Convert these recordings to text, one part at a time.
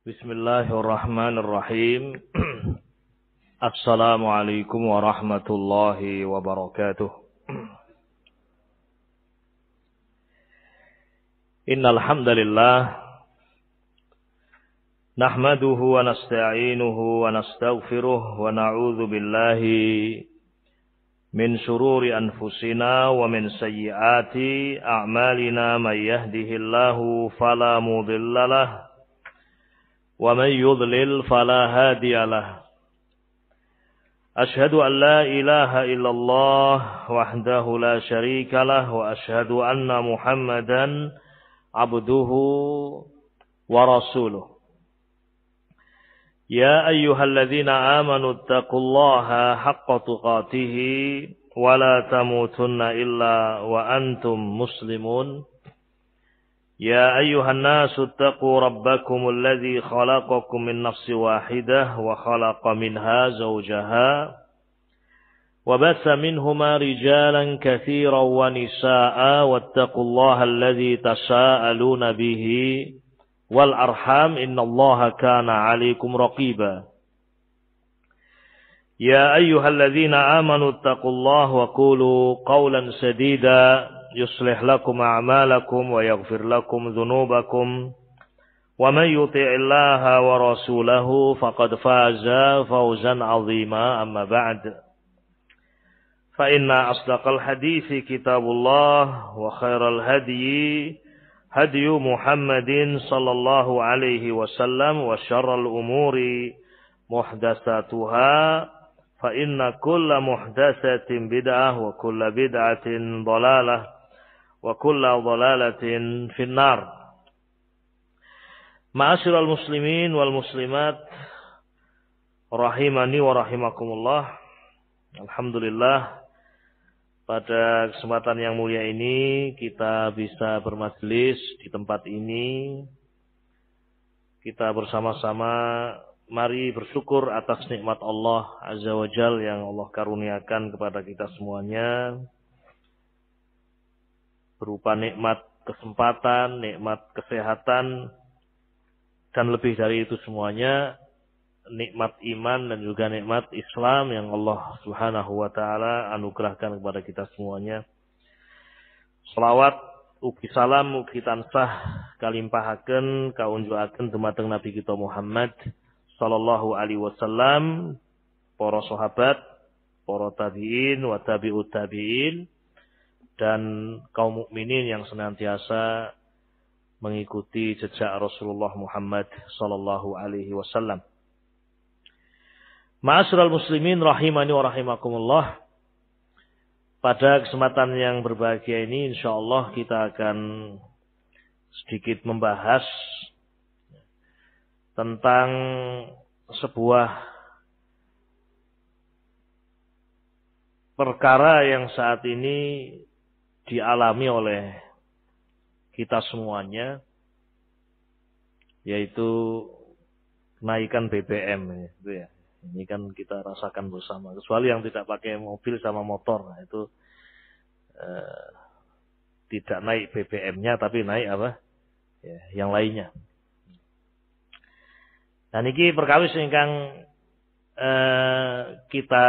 Bismillahirrahmanirrahim. Assalamualaikum warahmatullahi wabarakatuh. Innal hamdalillah nahmaduhu wa nasta'inuhu wa nastaghfiruh wa na'udzu billahi min shururi anfusina wa min sayyiati a'malina may yahdihillahu fala mudhillalah wa man yudlil fala hadiyalah. Ashhadu an la ilaha illallah wahdahu la syarikalah wa ashhadu anna Muhammadan abduhu wa rasuluh. Ya ayyuhalladzina amanu taqullaha haqqa tuqatih wa la tamutunna illa wa antum muslimun. يا أيها الناس اتقوا ربكم الذي خلقكم من نفس واحدة وخلق منها زوجها وبث منهما رجالا كثيرا ونساء واتقوا الله الذي تساءلون به والأرحام إن الله كان عليكم رقيبا يا أيها الذين آمنوا اتقوا الله وقولوا قولا سديدا يصلح لكم أعمالكم ويغفر لكم ذنوبكم ومن يطع الله ورسوله فقد فاز فوزا عظيما أما بعد فإن أصدق الحديث كتاب الله وخير الهدي هدي محمد صلى الله عليه وسلم وشر الأمور محدثاتها فإن كل محدثة بدعة وكل بدعة ضلالة wa kullu dhalalatin finnar. Ma'asyiral muslimin wal muslimat rahimani wa rahimakumullah. Alhamdulillah, pada kesempatan yang mulia ini kita bisa bermajlis di tempat ini. Kita bersama-sama mari bersyukur atas nikmat Allah Azza wa Jalla yang Allah karuniakan kepada kita semuanya, berupa nikmat kesempatan, nikmat kesehatan, dan lebih dari itu semuanya nikmat iman dan juga nikmat Islam yang Allah Subhanahu wa taala anugerahkan kepada kita semuanya. Shalawat ugi salam ugi tansah kalimpahaken kaunjuaken dumateng Nabi kita Muhammad sallallahu alaihi wasallam, para sahabat, para tabi'in wa tabi'ut tabi'in, dan kaum mukminin yang senantiasa mengikuti jejak Rasulullah Muhammad sallallahu alaihi wasallam. Ma'asyiral muslimin rahimani wa rahimakumullah. Pada kesempatan yang berbahagia ini insyaallah kita akan sedikit membahas tentang sebuah perkara yang saat ini dialami oleh kita semuanya, yaitu kenaikan BBM itu ya. Ini kan kita rasakan bersama, kecuali yang tidak pakai mobil sama motor, nah itu tidak naik BBM-nya tapi naik apa? Ya, yang lainnya. Dan ini perkawis ingkang kita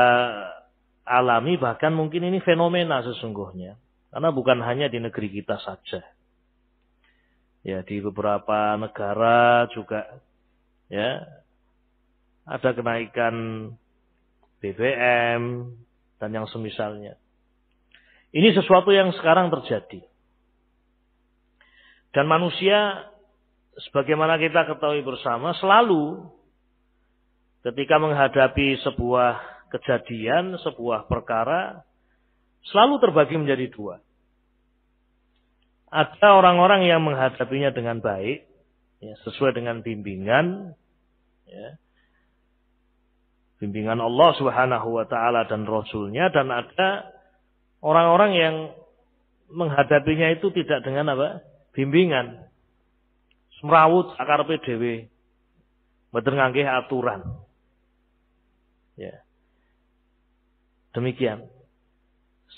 alami, bahkan mungkin ini fenomena sesungguhnya. Karena bukan hanya di negeri kita saja. Ya, di beberapa negara juga ya ada kenaikan BBM dan yang semisalnya. Ini sesuatu yang sekarang terjadi. Dan manusia sebagaimana kita ketahui bersama selalu ketika menghadapi sebuah kejadian, sebuah perkara, selalu terbagi menjadi dua. Ada orang-orang yang menghadapinya dengan baik, ya, sesuai dengan bimbingan, ya, bimbingan Allah Subhanahu wa taala dan Rasulnya, dan ada orang-orang yang menghadapinya itu tidak dengan apa? Bimbingan. Semrawut akarepe dhewe. Mboten ngangge aturan. Ya. Demikian.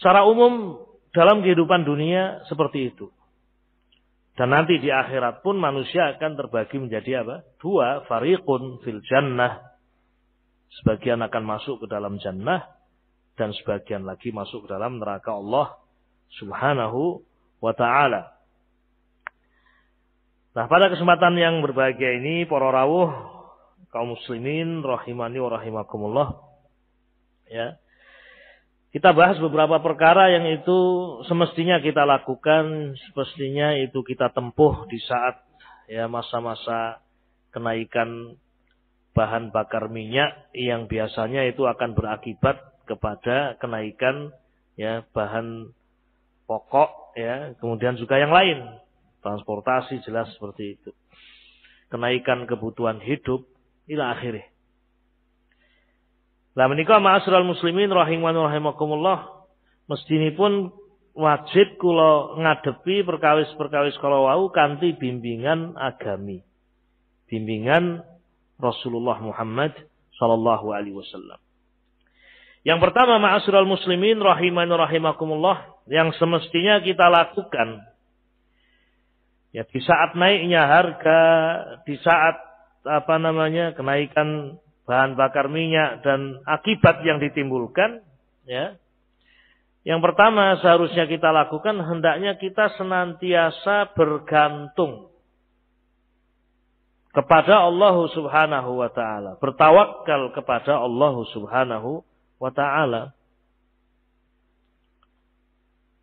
Secara umum dalam kehidupan dunia seperti itu. Dan nanti di akhirat pun manusia akan terbagi menjadi apa? Dua, fariqun fil jannah. Sebagian akan masuk ke dalam jannah dan sebagian lagi masuk ke dalam neraka Allah Subhanahu wa ta'ala. Nah, pada kesempatan yang berbahagia ini, para rawuh kaum muslimin rahimani wa rahimakumullah, ya. Kita bahas beberapa perkara yang itu semestinya kita lakukan, semestinya itu kita tempuh di saat ya masa-masa kenaikan bahan bakar minyak yang biasanya itu akan berakibat kepada kenaikan ya bahan pokok ya, kemudian juga yang lain, transportasi jelas seperti itu. Kenaikan kebutuhan hidup ila akhirih. Lah menika ma'asyiral muslimin rahimani rahimakumullah, mestinipun wajib kula ngadepi perkawis-perkawis kala wau kanthi bimbingan agami. Bimbingan Rasulullah Muhammad sallallahu alaihi wasallam. Yang pertama ma'asyiral muslimin rahimani rahimakumullah, yang semestinya kita lakukan ya di saat naiknya harga, di saat kenaikan bahan bakar minyak dan akibat yang ditimbulkan ya. Yang pertama seharusnya kita lakukan, hendaknya kita senantiasa bergantung kepada Allah Subhanahu wa taala, bertawakal kepada Allah Subhanahu wa taala.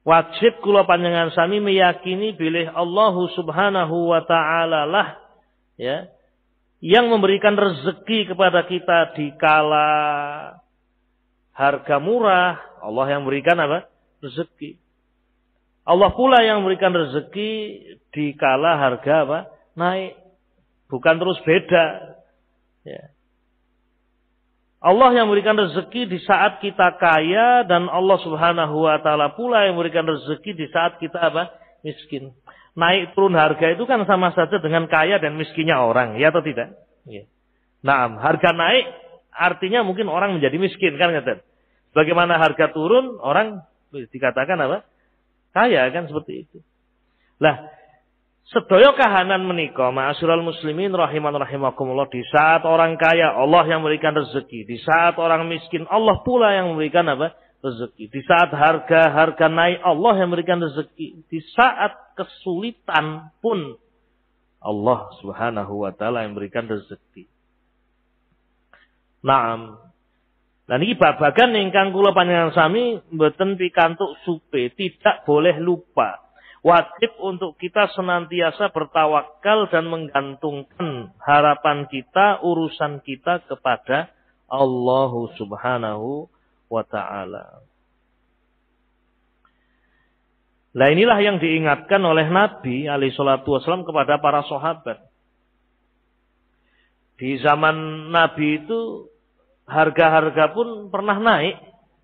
Wajib kula panjenengan sami meyakini bilih Allah Subhanahu wa taala lah ya yang memberikan rezeki kepada kita di kala harga murah. Allah yang memberikan apa? Rezeki. Allah pula yang memberikan rezeki di kala harga apa? Naik. Bukan terus beda. Ya. Allah yang memberikan rezeki di saat kita kaya, dan Allah Subhanahu wa taala pula yang memberikan rezeki di saat kita apa? Miskin. Naik turun harga itu kan sama saja dengan kaya dan miskinnya orang, ya atau tidak? Ya. Nah, harga naik artinya mungkin orang menjadi miskin kan kata. Bagaimana harga turun, orang dikatakan apa? Kaya kan seperti itu. Lah, sedaya kahanan menika ma'asyiral muslimin rahiman rahimakumullah, di saat orang kaya Allah yang memberikan rezeki, di saat orang miskin Allah pula yang memberikan apa? Rezeki. Di saat harga naik Allah yang memberikan rezeki. Di saat kesulitan pun Allah Subhanahu wa taala yang memberikan rezeki. Naam. Lan iki babagan ingkang kula panjenengan sami mboten pikantuk supe, tidak boleh lupa. Wajib untuk kita senantiasa bertawakal dan menggantungkan harapan kita, urusan kita kepada Allah Subhanahu wa ta'ala. Nah inilah yang diingatkan oleh Nabi alaihi salatu wasallam kepada para sahabat. Di zaman Nabi itu harga-harga pun pernah naik.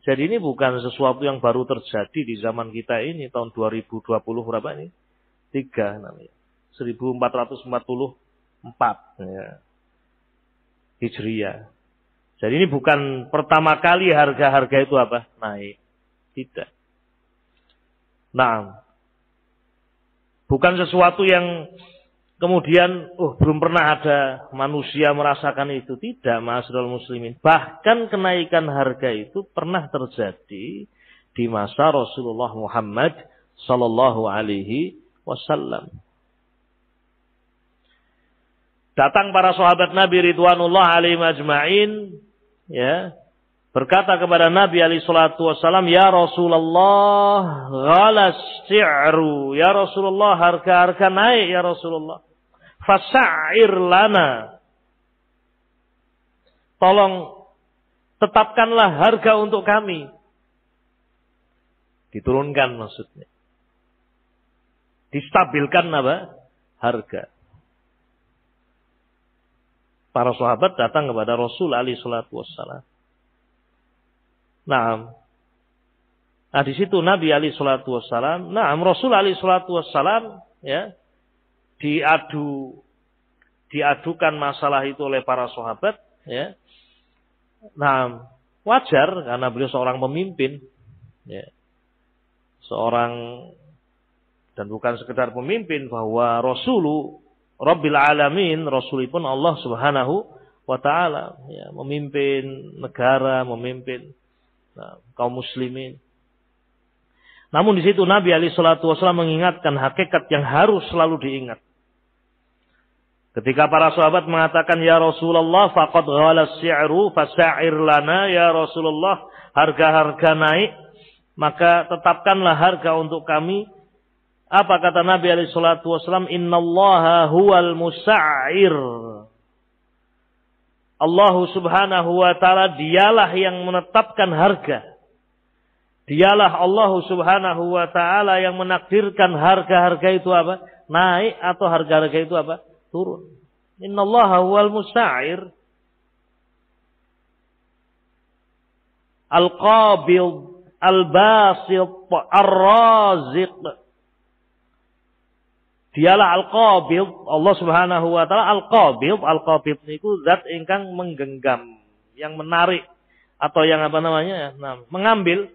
Jadi ini bukan sesuatu yang baru terjadi di zaman kita ini, tahun 2020 berapa ini? 3 namanya. 1444 ya. Hijriah. Jadi ini bukan pertama kali harga-harga itu apa? Naik. Tidak. Nah, bukan sesuatu yang kemudian belum pernah ada manusia merasakan itu. Tidak, ma'asyiral muslimin. Bahkan kenaikan harga itu pernah terjadi di masa Rasulullah Muhammad sallallahu alaihi wasallam. Datang para sahabat Nabi ridwanullah alaihim ajma'in ya, berkata kepada Nabi alaihi salatu wasallam, "Ya Rasulullah, ghalas si'ru." Ya Rasulullah, harga-harga naik ya Rasulullah. Fasa'ir lana. Tolong tetapkanlah harga untuk kami. Diturunkan maksudnya. Distabilkan apa? Harga. Para sahabat datang kepada Rasul alaihi salatu wassalam. Nah, di situ Nabi alaihi salatu wassalam, Rasul alaihi salatu wassalam ya, diadukan masalah itu oleh para sahabat ya. Nah, wajar karena beliau seorang pemimpin ya. Seorang Dan bukan sekedar pemimpin, bahwa Rasulu Rabbil Alamin, Rasulipun Allah Subhanahu wa Ta'ala, ya, memimpin negara, memimpin kaum muslimin. Namun di situ Nabi alaihi salatu wasallam mengingatkan hakikat yang harus selalu diingat. Ketika para sahabat mengatakan, ya Rasulullah, faqad ghala as-si'ru fasa'ir lana, ya Rasulullah, harga-harga naik, maka tetapkanlah harga untuk kami. Apa kata Nabi alaihi salatu wasallam? Innallaha huwal musa'ir. Allah Subhanahu wa Ta'ala dialah yang menetapkan harga. Dialah Allah Subhanahu wa Ta'ala yang menakdirkan harga-harga itu apa? Naik atau harga-harga itu apa? Turun. Innallaha huwal musa'ir. Al-qabid, al-basit, ar-raziq. Dialah al-qabid, Allah Subhanahu wa Ta'ala al-qabid. Al-qabid itu zat ingkang menggenggam, yang menarik, atau yang apa namanya? Mengambil.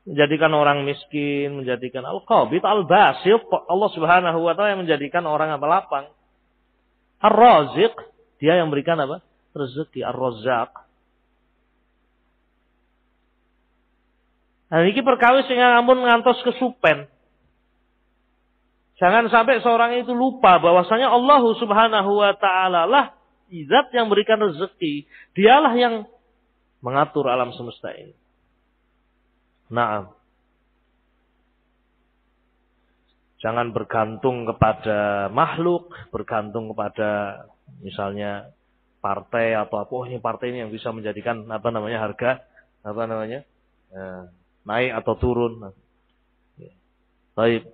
Menjadikan orang miskin, menjadikan al-qabid, al-basit, Allah Subhanahu wa Ta'ala yang menjadikan orang apa? Lapang. Ar-raziq, dia yang memberikan apa? Rezeki, ar-razzaq. Nah, ini perkawis sehingga ampun ngantos kesupen. Jangan sampai seorang itu lupa bahwasanya Allah Subhanahu wa Ta'ala lah zat yang memberikan rezeki. Dialah yang mengatur alam semesta ini. Naam. Jangan bergantung kepada makhluk, bergantung kepada misalnya partai atau apa. Oh, ini partai ini yang bisa menjadikan apa namanya harga apa namanya naik atau turun. Baik.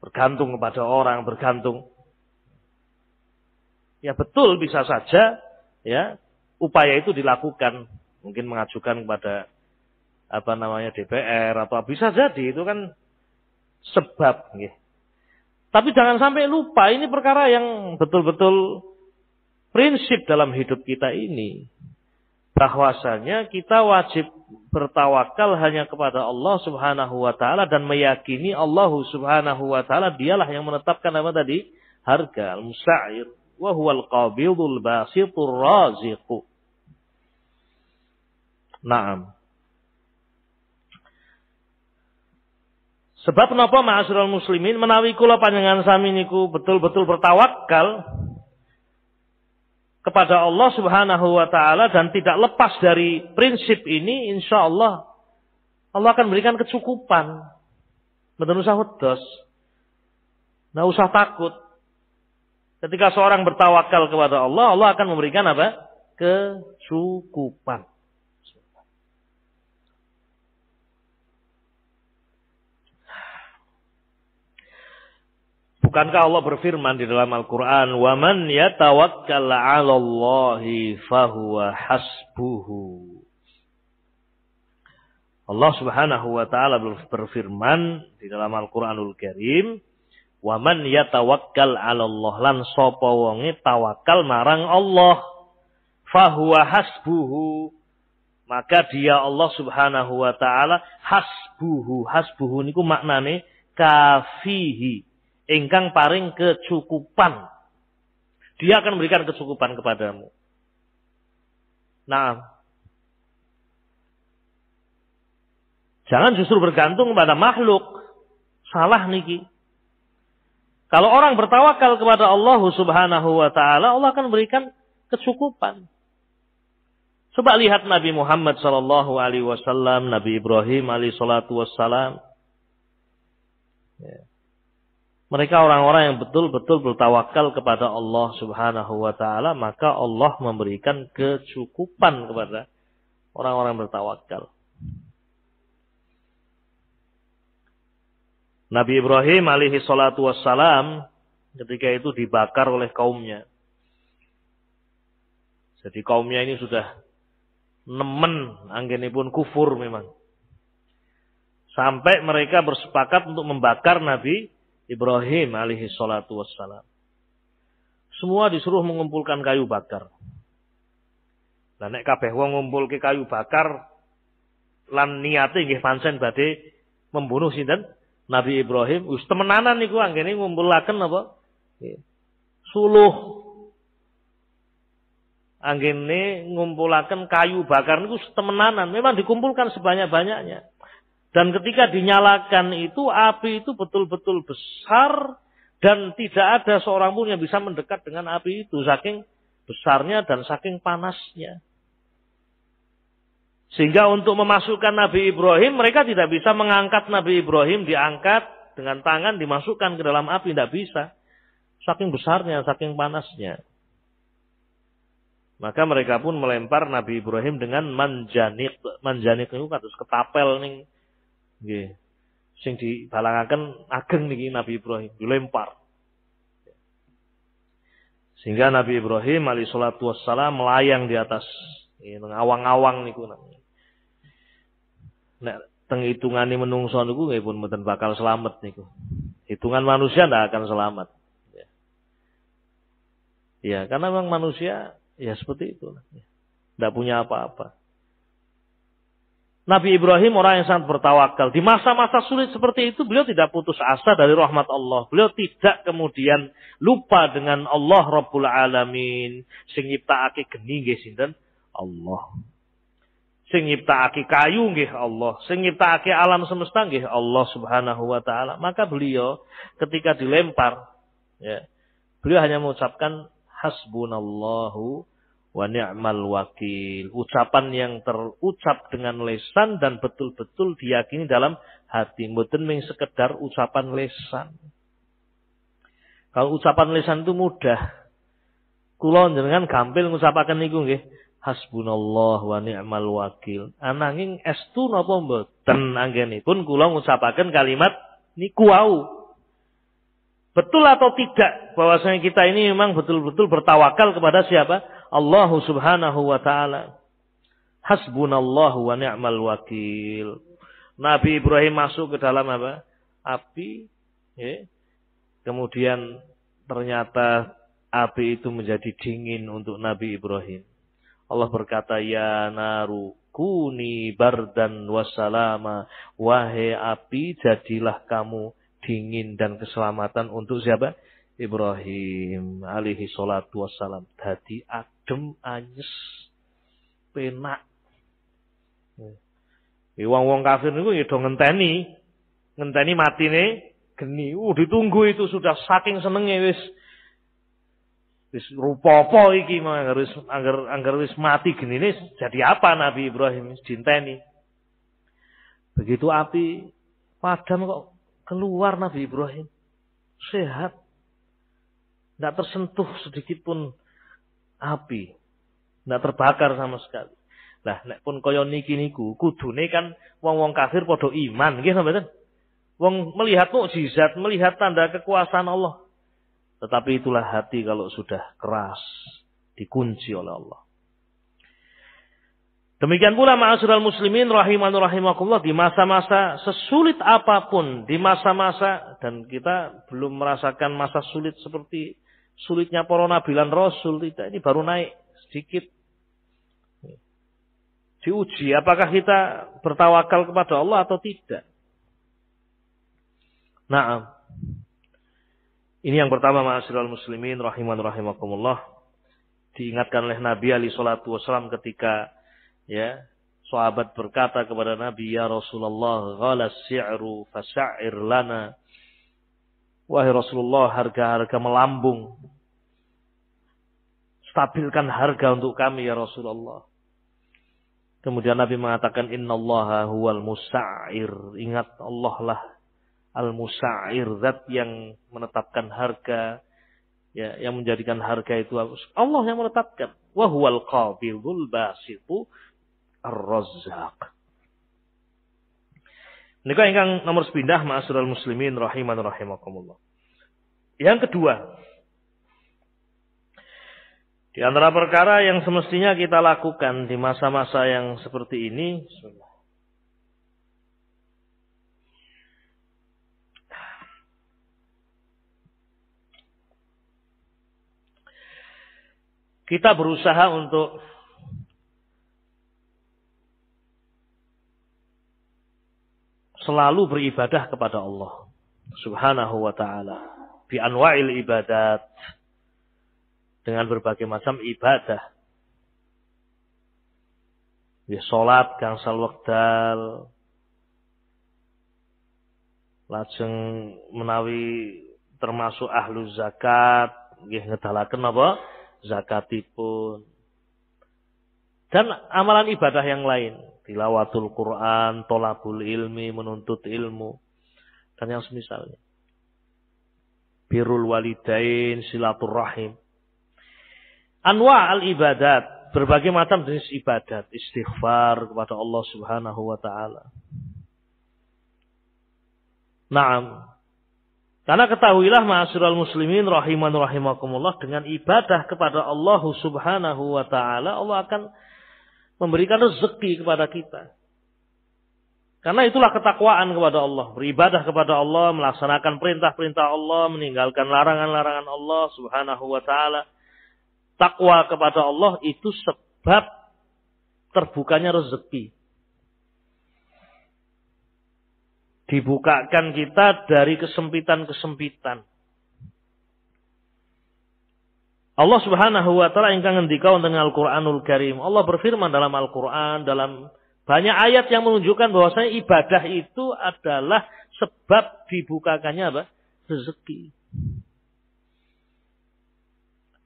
Bergantung kepada orang, bergantung. Ya betul, bisa saja ya upaya itu dilakukan. Mungkin mengajukan kepada apa namanya DPR atau bisa jadi itu kan sebab. Tapi jangan sampai lupa, ini perkara yang betul-betul prinsip dalam hidup kita ini. Bahwasanya kita wajib bertawakal hanya kepada Allah Subhanahu wa Ta'ala dan meyakini Allah Subhanahu wa Ta'ala dialah yang menetapkan apa tadi? Harga, al-musa'ir, wa huwal qabidul basitur raziqu. Naam. Sebab menapa ma'asyiral muslimin menawi kula panjenengan sami niku betul-betul bertawakal kepada Allah Subhanahu wa Ta'ala dan tidak lepas dari prinsip ini, insyaallah Allah akan memberikan kecukupan. Mboten usah wedos. Nggak usah takut. Ketika seorang bertawakal kepada Allah, Allah akan memberikan apa? Kecukupan. Bukankah Allah berfirman di dalam Al-Quran, وَمَنْ يَتَوَكَّلَ عَلَى اللَّهِ فَهُوَ حَسْبُهُ. Allah Subhanahu wa Ta'ala berfirman di dalam Al-Quranul Karim, وَمَنْ يَتَوَكَّلْ عَلَى اللَّهِ, lan sapa wonge tawakal marang Allah, فَهُوَ حَسْبُهُ, maka dia Allah Subhanahu wa Ta'ala hasbuhu. Hasbuhu niku maknane kafihi, ingkang paring kecukupan. Dia akan memberikan kecukupan kepadamu. Nah, jangan justru bergantung kepada makhluk. Salah niki. Kalau orang bertawakal kepada Allah Subhanahu wa Ta'ala, Allah akan memberikan kecukupan. Coba lihat Nabi Muhammad sallallahu alaihi wasallam, Nabi Ibrahim alaihi salatu wassalam. Ya. Mereka orang-orang yang betul-betul bertawakal kepada Allah Subhanahu wa Ta'ala, maka Allah memberikan kecukupan kepada orang-orang yang bertawakal. Nabi Ibrahim alaihi salatu wassalam ketika itu dibakar oleh kaumnya. Jadi kaumnya ini sudah nemen anggenipun kufur memang. Sampai mereka bersepakat untuk membakar Nabi Ibrahim alaihi salatu wassalam. Semua disuruh mengumpulkan kayu bakar. Nah nek kabeh wong ngumpulke kayu bakar lan niate nggih pancen badhe membunuh sinten Nabi Ibrahim. Wis temenanan niku anggene ngumpulaken apa? Suluh. Anggene ngumpulaken kayu bakar niku temenanan. Memang dikumpulkan sebanyak-banyaknya. Dan ketika dinyalakan itu api itu betul-betul besar dan tidak ada seorang pun yang bisa mendekat dengan api itu saking besarnya dan saking panasnya. Sehingga untuk memasukkan Nabi Ibrahim, mereka tidak bisa mengangkat Nabi Ibrahim, diangkat dengan tangan, dimasukkan ke dalam api, tidak bisa. Saking besarnya, saking panasnya. Maka mereka pun melempar Nabi Ibrahim dengan manjanik. Manjanik itu kados ketapel ning nggih. Sing dibalangaken ageng niki Nabi Ibrahim dilempar. Sehingga Nabi Ibrahim alaihi salatu wassalam melayang di atas awang-awang niku namanya. Nek teng hitungane menungso niku nggih pun mboten bakal selamat niku. Hitungan manusia ndak akan selamat. Ya, karena memang manusia ya seperti itu. Ndak punya apa-apa. Nabi Ibrahim orang yang sangat bertawakal. Di masa-masa sulit seperti itu beliau tidak putus asa dari rahmat Allah. Beliau tidak kemudian lupa dengan Allah Rabbul Alamin. Sing nyiptakake geni nggih sinten? Allah. Sing nyiptakake kayu nggih Allah. Sing nyiptakake alam semesta nggih Allah Subhanahu wa taala. Maka beliau ketika dilempar ya, beliau hanya mengucapkan hasbunallahu wa ni'mal wakil. Ucapan yang terucap dengan lisan dan betul-betul diyakini dalam hati. Mboten mung sekedar ucapan lisan. Kalau ucapan lisan itu mudah. Kula njenengan gampil ngucapaken niku nggih. Hasbunallah wa ni'mal wakil. Ananging estu napa mboten anggenipun kula ngucapaken kalimat niku wau. Betul atau tidak bahwasanya kita ini memang betul-betul bertawakal kepada siapa? Allah Subhanahu wa taala. Hasbunallahu wa ni'mal wakil. Nabi Ibrahim masuk ke dalam apa? Api, ya. Kemudian ternyata api itu menjadi dingin untuk Nabi Ibrahim. Allah berkata, ya naru kuni bardan wassalama. Wahai api, jadilah kamu dingin dan keselamatan untuk siapa? Ibrahim alaihi salatu wassalam. Dadi adem anyes penak. Wong-wong kafir niku ya do ngenteni matine geni. Ditunggu itu sudah saking senenge wis rupa apa iki anggar wis mati genine jadi apa Nabi Ibrahim dinteni. Begitu api padam kok keluar Nabi Ibrahim sehat. Tidak tersentuh sedikit pun api. Tidak terbakar sama sekali. Lah nek pun kaya niki niku kudune kan wong-wong kafir padha iman nggih sampeyan. Wong melihat mukjizat, melihat tanda kekuasaan Allah. Tetapi itulah hati kalau sudah keras, dikunci oleh Allah. Demikian pula ma'asyiral muslimin rahiman rahimakumullah, di masa-masa sesulit apapun, di masa-masa, dan kita belum merasakan masa sulit seperti sulitnya para nabi lan rasul, tidak, ini baru naik sedikit. Diuji apakah kita bertawakal kepada Allah atau tidak. Naam. Ini yang pertama ma'asyiral muslimin rahiman rahimakumullah, diingatkan oleh Nabi alaihi salatu wasallam ketika ya, sahabat berkata kepada Nabi, ya Rasulullah, ghalas si'ru fasa'ir lana. Wahai Rasulullah, harga-harga melambung. Stabilkan harga untuk kami ya Rasulullah. Kemudian Nabi mengatakan, innallaha huwal musa'ir. Ingat, Allah lah al-musa'ir, zat yang menetapkan harga, ya, yang menjadikan harga itu Allah yang menetapkan. Wa huwal qabidul basitu Ar-Razzaq. Nika ingkang nomor sepindah ma'asyiral muslimin rahiman rahimakumullah. Yang kedua, di antara perkara yang semestinya kita lakukan di masa-masa yang seperti ini, kita berusaha untuk selalu beribadah kepada Allah Subhanahu wa ta'ala. Bi anwa'il ibadat. Dengan berbagai macam ibadah. Ya, salat gangsal wekdal. Lajeng menawi termasuk ahlu zakat. Nggih ngedalaken apa? Zakatipun. Dan amalan ibadah yang lain. Tilawatul Quran, tolabul ilmi, menuntut ilmu. Dan yang semisalnya. Birrul walidain, silaturrahim. Anwa' al-ibadat. Berbagai macam jenis ibadat. Istighfar kepada Allah Subhanahu wa ta'ala. Naam. Karena ketahuilah ma'asyiral muslimin rahiman rahimakumullah, dengan ibadah kepada Allah Subhanahu wa ta'ala, Allah akan memberikan rezeki kepada kita. Karena itulah ketakwaan kepada Allah. Beribadah kepada Allah, melaksanakan perintah-perintah Allah, meninggalkan larangan-larangan Allah Subhanahu wa ta'ala. Takwa kepada Allah itu sebab terbukanya rezeki. Dibukakan kita dari kesempitan-kesempitan. Allah Subhanahu wa ta'ala ingkang ngendika wonten Al-Qur'anul Karim. Allah berfirman dalam Al-Qur'an, dalam banyak ayat yang menunjukkan bahwasanya ibadah itu adalah sebab dibukakannya apa? Rezeki.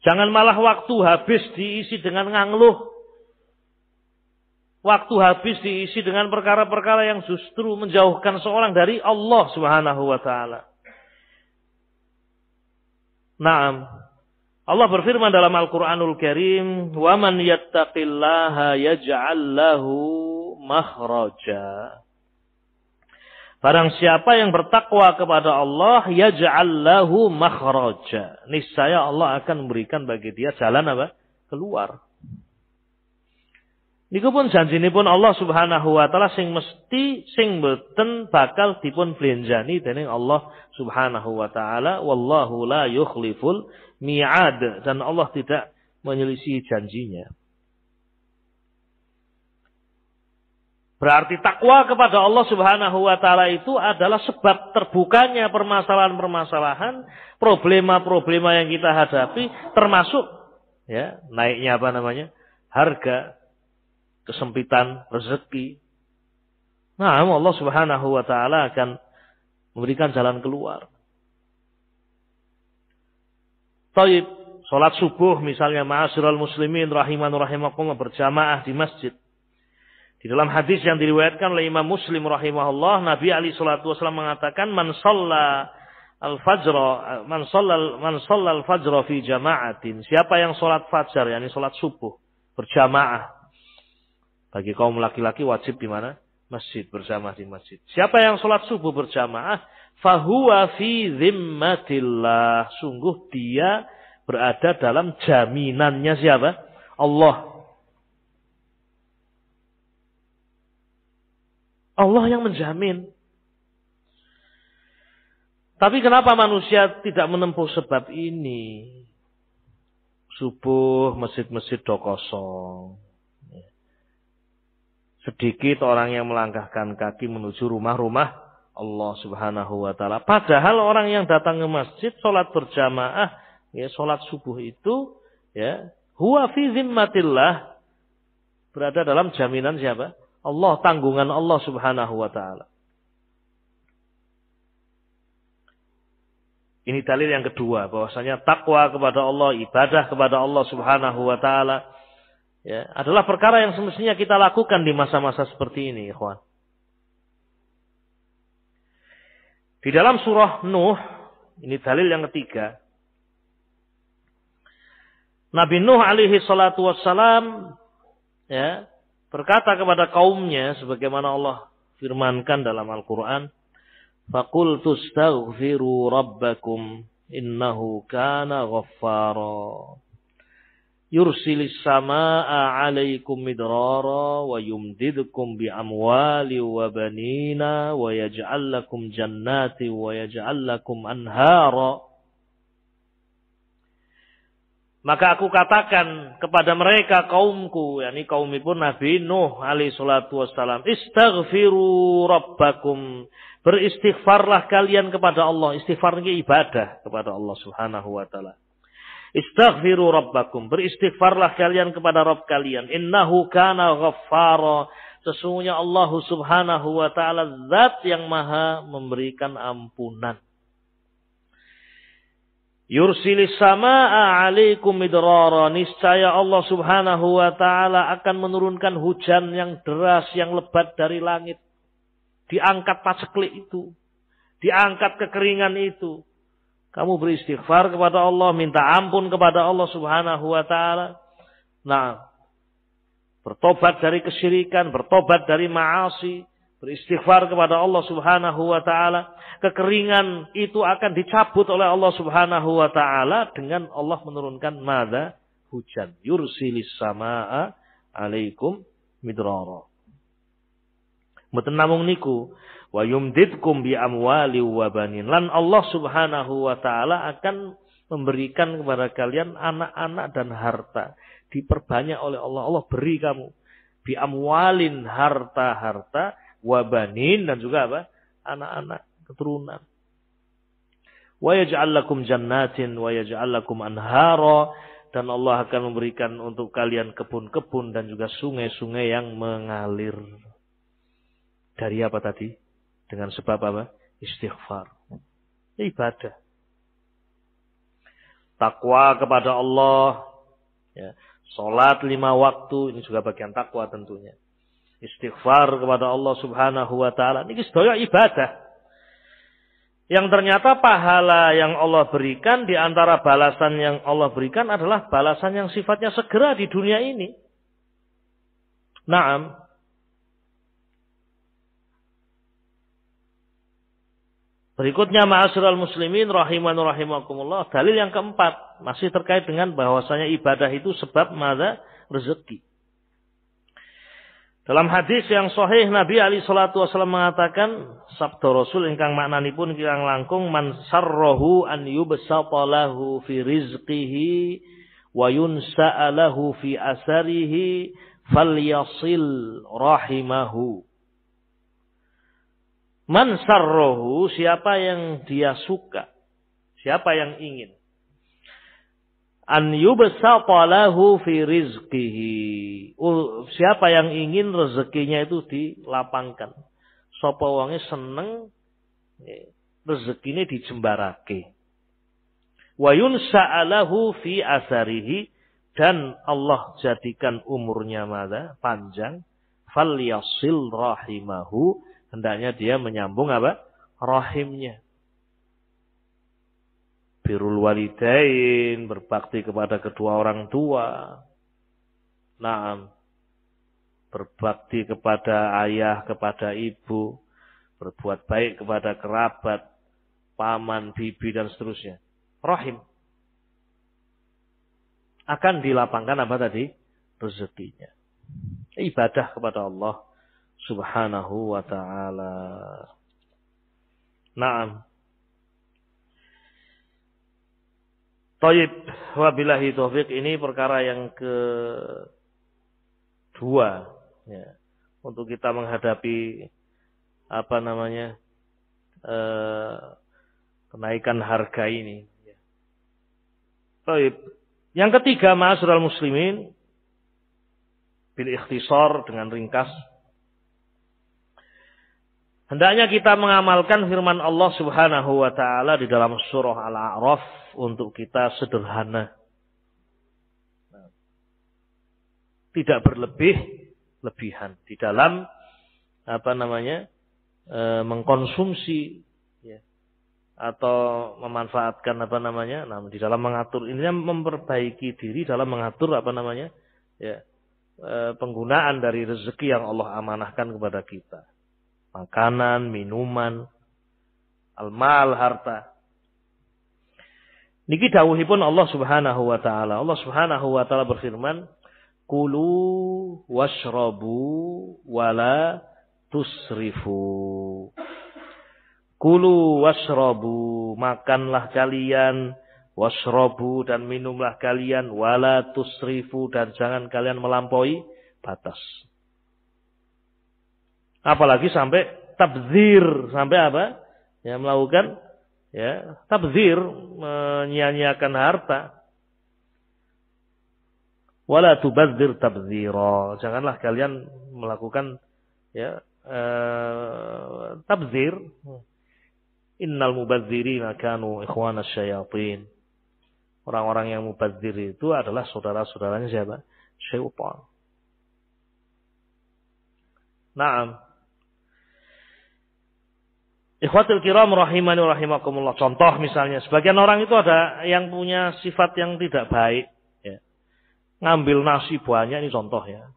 Jangan malah waktu habis diisi dengan ngangeluh. Waktu habis diisi dengan perkara-perkara yang justru menjauhkan seorang dari Allah Subhanahu wa ta'ala. Naam. Allah berfirman dalam Al-Qur'anul Karim, "Wa man yattaqillaha yaj'al lahu makhraja." Barang siapa yang bertakwa kepada Allah, yaj'al lahu makhraja. Niscaya Allah akan memberikan bagi dia jalan apa? Keluar. Niku pun janjinipun Allah Subhanahu wa ta'ala sing mesti sing boten bakal dipun blenjani dening Allah Subhanahu wa ta'ala. Wallahu la yukhliful mi'ad, dan Allah tidak menyelisih janjinya. Berarti takwa kepada Allah Subhanahu wa ta'ala itu adalah sebab terbukanya permasalahan-permasalahan, problema-problema yang kita hadapi, termasuk ya naiknya apa namanya? Harga, kesempitan rezeki. Nah, Allah Subhanahu wa ta'ala akan memberikan jalan keluar. Taib, salat subuh misalnya, ma'asyiral muslimin rahiman rahimakumullah, berjamaah di masjid. Di dalam hadis yang diriwayatkan oleh Imam Muslim rahimahullah, Nabi alaihi salatu wasallam mengatakan, man shalla al-fajr fi jama'atin. Siapa yang salat fajar, yakni salat subuh berjamaah. Bagi kaum laki-laki wajib di mana? Masjid, berjamaah di masjid. Siapa yang salat subuh berjamaah, fahuwa fi zimmatillah. Sungguh dia berada dalam jaminannya siapa? Allah. Allah yang menjamin. Tapi kenapa manusia tidak menempuh sebab ini? Subuh, masjid-masjid do kosong. Sedikit orang yang melangkahkan kaki menuju rumah-rumah Allah Subhanahu wa ta'ala. Padahal orang yang datang ke masjid, sholat berjamaah, ya, sholat subuh itu, ya, huwa fi zimmatillah, berada dalam jaminan siapa? Allah, tanggungan Allah Subhanahu wa ta'ala. Ini dalil yang kedua, bahwasanya takwa kepada Allah, ibadah kepada Allah Subhanahu wa ta'ala, ya, adalah perkara yang semestinya kita lakukan di masa-masa seperti ini, ikhwan. Di dalam surah Nuh, ini dalil yang ketiga. Nabi Nuh alaihi salatu wassalam, ya, berkata kepada kaumnya, sebagaimana Allah firmankan dalam Al-Quran, "Faqultu astaghfiru rabbakum innahu kana ghaffara. Yursilis samaa'a 'alaikum midrara wa yumdidkum bi amwali wa banina wa yaj'al lakum jannati wa yaj'al lakum anhara." Maka aku katakan kepada mereka kaumku, yakni kaumipun Nabi Nuh alaihi salatu wassalam, istaghfiru rabbakum. Beristighfarlah kalian kepada Allah. Istighfar ini ibadah kepada Allah Subhanahu wa taala. Istaghfiru rabbakum. Beristighfarlah kalian kepada Rabb kalian. Innahu kana ghaffara. Sesungguhnya Allah Subhanahu wa taala zat yang maha memberikan ampunan. Yursilis samaa 'alaikum midrara. Niscaya Allah Subhanahu wa taala akan menurunkan hujan yang deras, yang lebat dari langit. Diangkat paceklik itu. Diangkat kekeringan itu. Kamu beristighfar kepada Allah, minta ampun kepada Allah Subhanahu wa taala. Nah, bertobat dari kesyirikan, bertobat dari ma'asi, beristighfar kepada Allah Subhanahu wa taala. Kekeringan itu akan dicabut oleh Allah Subhanahu wa taala dengan Allah menurunkan mada? Hujan. Yursilis samaa 'alaikum midrara. Mboten namung niku, wa yumdidkum bi amwali wa banin. Lan Allah Subhanahu wa taala akan memberikan kepada kalian anak-anak dan harta. Diperbanyak oleh Allah. Allah beri kamu bi amwalin, harta-harta, wa banin, dan juga apa? Anak-anak, keturunan. Wa yaj'al lakum jannatin wa yaj'al lakum anhara, dan Allah akan memberikan untuk kalian kebun-kebun dan juga sungai-sungai yang mengalir. Dari apa tadi? Dengan sebab apa? Istighfar. Ibadah. Takwa kepada Allah, ya. Salat 5 waktu, ini juga bagian takwa tentunya. Istighfar kepada Allah Subhanahu wa taala, ini sedaya ibadah. Yang ternyata pahala yang Allah berikan, di antara balasan yang Allah berikan adalah balasan yang sifatnya segera di dunia ini. Naam. Berikutnya ma'asyiral muslimin rahiman rahimakumullah, dalil yang keempat masih terkait dengan bahwasanya ibadah itu sebab mada? Rezeki. Dalam hadis yang sahih Nabi alaihi salatu wasallam mengatakan, sabda Rasul ingkang maknanipun kirang langkung, man sarrahu an yubsata lahu fi rizqihi wa yunsa'a lahu fi asarihi falyasil rahimahu. Man sarrahu, siapa yang dia suka, siapa yang ingin, an yubsata lahu fi rizqihi, siapa yang ingin rezekinya itu dilapangkan, sapa wonge seneng rezekine dijembarake, wa yunsa'a lahu fi asarihi, dan Allah jadikan umurnya mada? Panjang, falyasil rahimahu, hendaknya dia menyambung apa? Rahimnya. Birrul walidain, berbakti kepada kedua orang tua. Naam. Berbakti kepada ayah, kepada ibu. Berbuat baik kepada kerabat, paman, bibi, dan seterusnya. Rahim. Akan dilapangkan apa tadi? Rezekinya. Ibadah kepada Allah Subhanahu wa ta'ala. Naam. Taib, wabillahi taufiq, ini perkara yang kedua, ya, untuk kita menghadapi apa namanya kenaikan harga ini. Taib. Yang ketiga, ma'asyiral muslimin, bil ikhtisar, dengan ringkas, hendaknya kita mengamalkan firman Allah Subhanahu wa taala di dalam surah Al-A'raf untuk kita sederhana. Tidak berlebih-lebihan di dalam apa namanya? Mengkonsumsi, ya, atau memanfaatkan apa namanya? Nah, di dalam mengatur, ini memperbaiki diri dalam mengatur apa namanya? Ya, penggunaan dari rezeki yang Allah amanahkan kepada kita. Makanan, minuman, al-mal, harta. Niki dawuhipun Allah Subhanahu wa taala. Allah Subhanahu wa taala berfirman, "Kulu washrabu wala tusrifu." Kulu washrabu, makanlah kalian Washrabu dan minumlah kalian, wala tusrifu dan jangan kalian melampaui batas. Apalagi sampai tabdzir, sampai apa? Ya, melakukan ya tabdzir, menyia-nyiakan harta. Wala tubadzir tabdzira. Janganlah kalian melakukan ya tabdzir. Innal mubadzirina kanu ikhwanas syayatin. Orang-orang yang mubadzir itu adalah saudara-saudaranya siapa? Syaitan. Naam. Ikhwatul kiram rahimani wa rahimakumullah. Contoh misalnya, sebagian orang itu ada yang punya sifat yang tidak baik. Ya. Ngambil nasi banyak, ini contoh ya.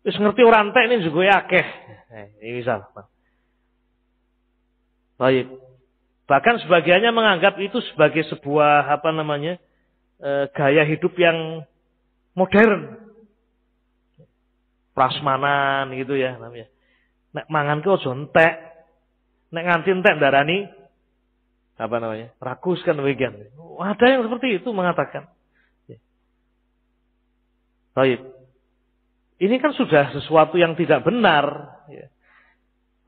Wis ngerti orang tek ini juga akeh. Ini misal. Baik. Bahkan sebagiannya menganggap itu sebagai sebuah gaya hidup yang modern. Prasmanan gitu ya namanya. Nek mangan ki aja entek. Nek nganti entek darani ragus kan weekend. Ada yang seperti itu mengatakan. Baik. Ini kan sudah sesuatu yang tidak benar.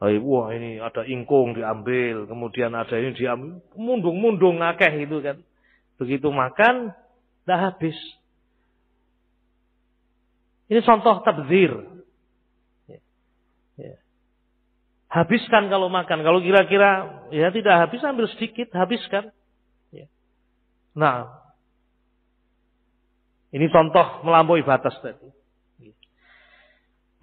Wah ini ada ingkung diambil, kemudian ada ini diambil, mundung-mundung akeh itu kan. Begitu makan, dah habis. Ini contoh tabdzir. Habiskan kalau makan. Kalau kira-kira ya tidak habis, ambil sedikit, habiskan. Nah, ini contoh melampaui batas tadi.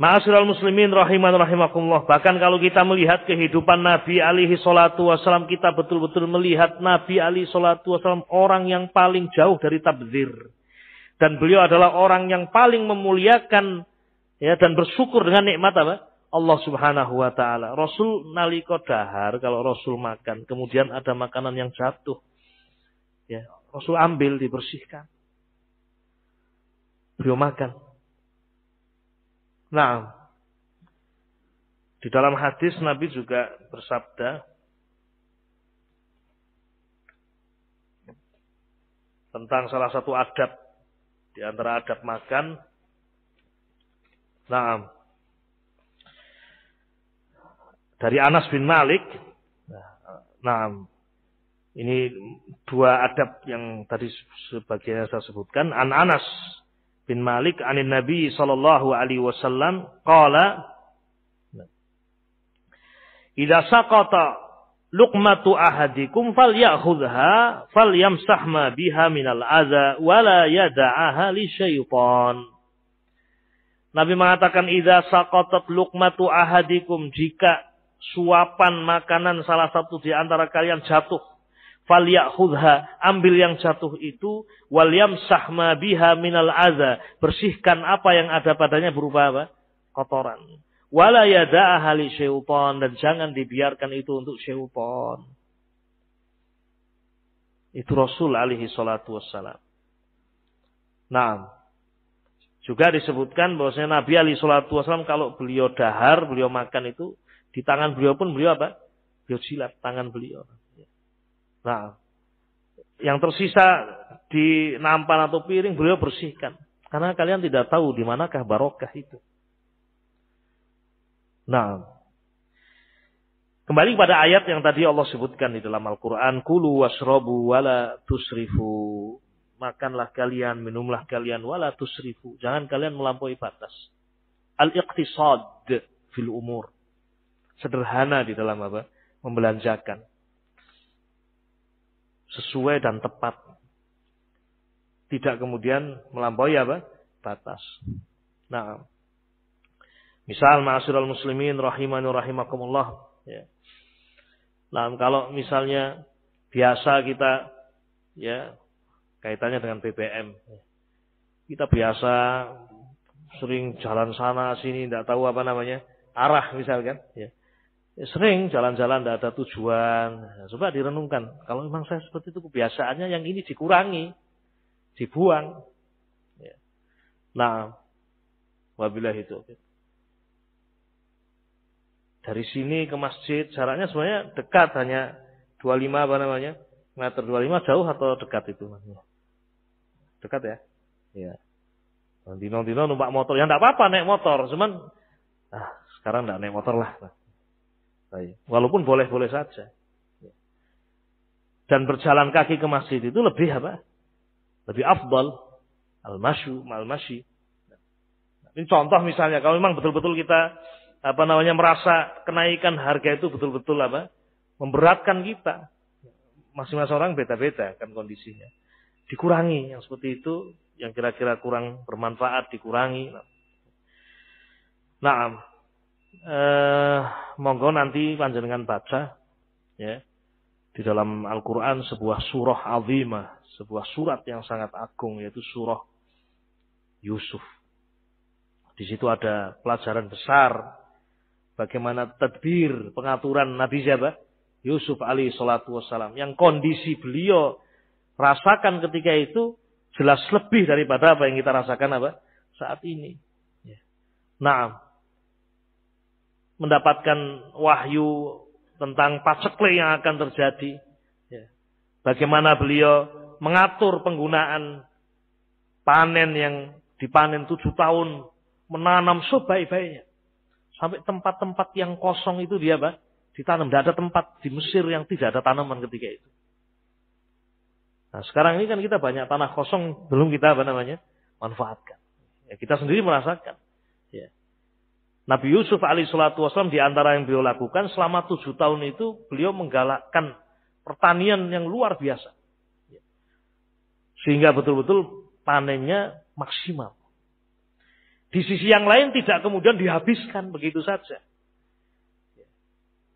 Ma'asyiral muslimin rahiman rahimakumullah. Bahkan kalau kita melihat kehidupan Nabi alaihi salatu wasallam, kita betul-betul melihat Nabi alaihi salatu wasallam orang yang paling jauh dari tabdzir. Dan beliau adalah orang yang paling memuliakan ya dan bersyukur dengan nikmat apa? Allah Subhanahu wa taala. Rasul nalika dahar, kalau Rasul makan, kemudian ada makanan yang jatuh. Ya, Rasul ambil, dibersihkan. Beliau makan. Nah, di dalam hadis Nabi juga bersabda tentang salah satu adab di antara adab makan. Nah, dari Anas bin Malik. Nah, ini dua adab yang tadi sebagian saya sebutkan. An Anas bin Malik anin Nabi sallallahu alaihi wasallam qala idza saqata luqmatu ahadikum falyakhudha falyamsah ma biha minal adza wala yad'aha li syaitan. Nabi mengatakan idza saqatat luqmatu ahadikum, jika suapan makanan salah satu di antara kalian jatuh, falyakhudha, ambil yang jatuh itu, wal yamsah ma biha minal adza, bersihkan apa yang ada padanya berupa apa? Kotoran. Wala yada'aha li syaitan, dan jangan dibiarkan itu untuk syaitan. Itu Rasul alaihi salatu wassalam. Nah, juga disebutkan bahwasanya Nabi alaihi salatu wassalam kalau beliau dahar, beliau makan itu, di tangan beliau pun beliau apa? Beliau jilat tangan beliau. Nah, yang tersisa di nampan atau piring beliau bersihkan. Karena kalian tidak tahu di manakah barokah itu. Nah, kembali pada ayat yang tadi Allah sebutkan di dalam Al-Quran. Kulu washrabu wala tusrifu. Makanlah kalian, minumlah kalian, wala tusrifu. Jangan kalian melampaui batas. Al-iqtisad fil umur. Sederhana di dalam apa? Membelanjakan. Sesuai dan tepat. Tidak kemudian melampaui apa? Batas. Nah, misal ma'asyiral muslimin rahimani rahimakumullah, ya. Nah, kalau misalnya biasa kita ya kaitannya dengan BBM. Kita biasa sering jalan sana sini, tidak tahu apa namanya, arah misalkan, ya. Sering jalan-jalan tidak ada tujuan. Ya, coba direnungkan. Kalau memang saya seperti itu kebiasaannya, yang ini dikurangi, dibuang. Ya. Nah, wabillahi taufiq. Dari sini ke masjid jaraknya sebenarnya dekat, hanya 25 apa namanya Meter 25 jauh atau dekat itu? Dekat ya? Iya. Dino-dino numpak motor. Ya enggak apa-apa naik motor. Cuman, sekarang enggak naik motor lah. Walaupun boleh-boleh saja. Dan berjalan kaki ke masjid itu lebih apa? Lebih afdal. Al-masyi. Ini contoh misalnya, kalau memang betul-betul kita merasa kenaikan harga itu betul-betul memberatkan kita. Masing-masing orang beda-beda kan kondisinya. Dikurangi yang seperti itu, yang kira-kira kurang bermanfaat dikurangi. Nah, monggo nanti panjenengan baca ya di dalam Al-Qur'an sebuah surah azimah, sebuah surat yang sangat agung yaitu surah Yusuf. Di situ ada pelajaran besar bagaimana tadbir pengaturan Nabi siapa? Yusuf alaihi salatu wassalam, yang kondisi beliau rasakan ketika itu jelas lebih daripada apa yang kita rasakan saat ini. Nah, mendapatkan wahyu tentang paceklik yang akan terjadi. Bagaimana beliau mengatur penggunaan panen yang dipanen 7 tahun, menanam sebaik-baiknya. Sampai tempat-tempat yang kosong itu dia ditanam. Tidak ada tempat di Mesir yang tidak ada tanaman ketika itu. Nah, sekarang ini kan kita banyak tanah kosong belum kita manfaatkan. Ya, kita sendiri merasakan. Ya. Nabi Yusuf alaihissalatu wassalam di antara yang beliau lakukan selama 7 tahun itu beliau menggalakkan pertanian yang luar biasa. Ya. Sehingga betul-betul panennya maksimal. Di sisi yang lain tidak kemudian dihabiskan begitu saja. Ya.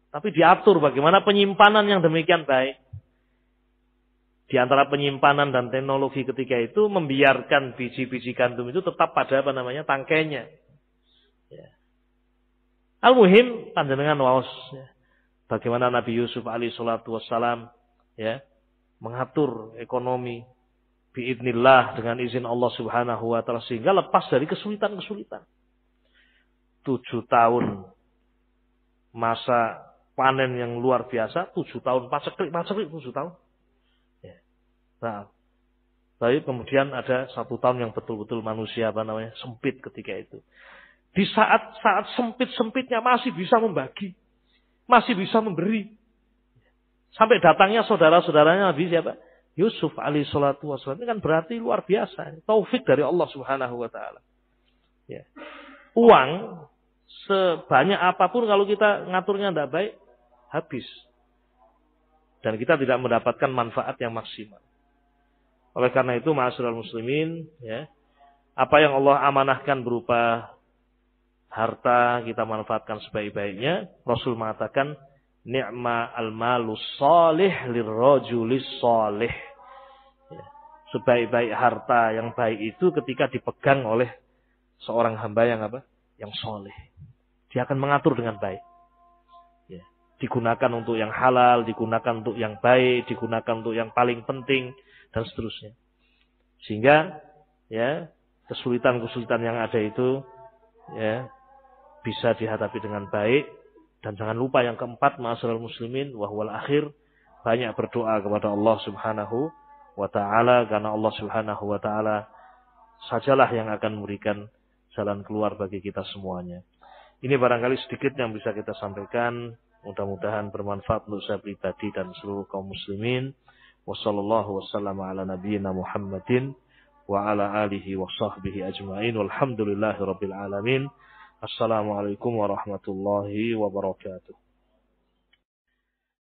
Tapi diatur bagaimana penyimpanan yang demikian baik. Di antara penyimpanan dan teknologi ketika itu membiarkan biji-biji gandum itu tetap pada tangkainya. Ya. Al-muhim panjenengan waos ya. Bagaimana Nabi Yusuf alaihissalatu wassalam ya mengatur ekonomi biidznillah dengan izin Allah Subhanahu wa taala sehingga lepas dari kesulitan-kesulitan. 7 tahun masa panen yang luar biasa, 7 tahun paceklik 7 tahun. Nah, tapi kemudian ada 1 tahun yang betul-betul manusia sempit ketika itu. Di saat sempit-sempitnya masih bisa membagi, masih bisa memberi. Sampai datangnya saudara-saudaranya Nabi siapa? Yusuf alaihissalatu wassalam. Ini kan berarti luar biasa. Taufik dari Allah Subhanahu wa taala. Ya. Uang sebanyak apapun kalau kita ngaturnya tidak baik, habis. Dan kita tidak mendapatkan manfaat yang maksimal. Oleh karena itu, ma'asyiral muslimin, ya, apa yang Allah amanahkan berupa harta kita manfaatkan sebaik-baiknya. Rasul mengatakan, ni'ma al-malus salih lirrajulis salih. Ya, sebaik-baik harta yang baik itu ketika dipegang oleh seorang hamba yang saleh. Dia akan mengatur dengan baik. Ya, digunakan untuk yang halal, digunakan untuk yang baik, digunakan untuk yang paling penting. Dan seterusnya. Sehingga ya kesulitan-kesulitan yang ada itu ya bisa dihadapi dengan baik. Dan jangan lupa yang keempat, ma'asyiral muslimin wa huwal akhir, banyak berdoa kepada Allah Subhanahu wa taala karena Allah Subhanahu wa taala sajalah yang akan memberikan jalan keluar bagi kita semuanya. Ini barangkali sedikit yang bisa kita sampaikan, mudah-mudahan bermanfaat untuk saya pribadi dan seluruh kaum muslimin. Wassallallahu wasallam ala nabiyyina Muhammadin wa ala alihi wa sahbihi ajma'in walhamdulillahi rabbil alamin. Assalamualaikum warahmatullahi wabarakatuh.